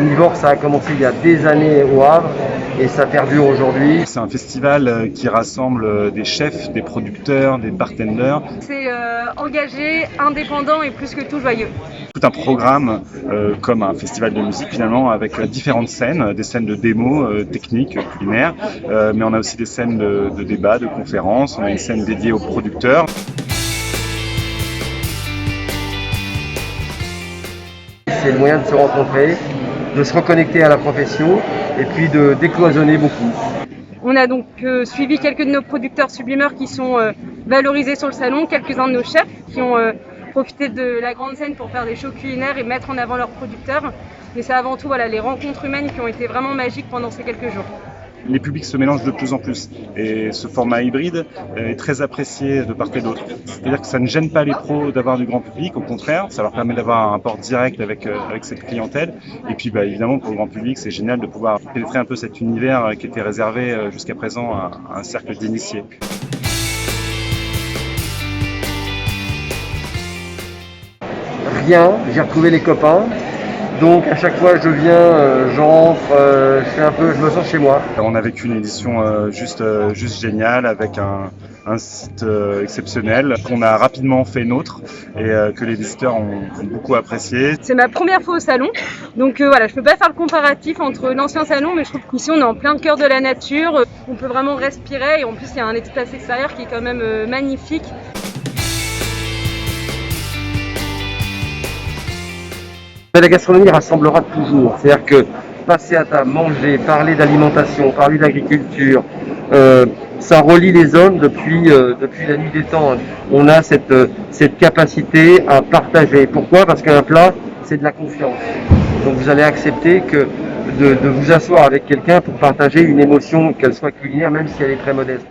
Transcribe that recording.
Omnivore, ça a commencé il y a des années au Havre et ça perdure aujourd'hui. C'est un festival qui rassemble des chefs, des producteurs, des bartenders. C'est engagé, indépendant et plus que tout joyeux. Tout un programme comme un festival de musique finalement, avec différentes scènes, des scènes de démos techniques, culinaires, mais on a aussi des scènes de débat, de conférences, on a une scène dédiée aux producteurs. C'est le moyen de se rencontrer, de se reconnecter à la profession et puis de décloisonner beaucoup. On a donc suivi quelques de nos producteurs sublimeurs qui sont valorisés sur le salon, quelques-uns de nos chefs qui ont profité de la grande scène pour faire des shows culinaires et mettre en avant leurs producteurs. Mais c'est avant tout les rencontres humaines qui ont été vraiment magiques pendant ces quelques jours. Les publics se mélangent de plus en plus et ce format hybride est très apprécié de part et d'autre. C'est-à-dire que ça ne gêne pas les pros d'avoir du grand public, au contraire, ça leur permet d'avoir un rapport direct avec cette clientèle. Et puis évidemment pour le grand public, c'est génial de pouvoir pénétrer un peu cet univers qui était réservé jusqu'à présent à un cercle d'initiés. Rien, j'ai retrouvé les copains. Donc à chaque fois je viens, j'entre, je me sens chez moi. On a vécu une édition juste géniale avec un site exceptionnel qu'on a rapidement fait nôtre et que les visiteurs ont beaucoup apprécié. C'est ma première fois au salon, donc je peux pas faire le comparatif entre l'ancien salon, mais je trouve qu'ici on est en plein cœur de la nature, on peut vraiment respirer et en plus il y a un espace extérieur qui est quand même magnifique. La gastronomie rassemblera toujours, c'est-à-dire que passer à table, manger, parler d'alimentation, parler d'agriculture, ça relie les hommes depuis la nuit des temps. On a cette capacité à partager. Pourquoi? Parce qu'un plat, c'est de la confiance. Donc vous allez accepter de vous asseoir avec quelqu'un pour partager une émotion, qu'elle soit culinaire, même si elle est très modeste.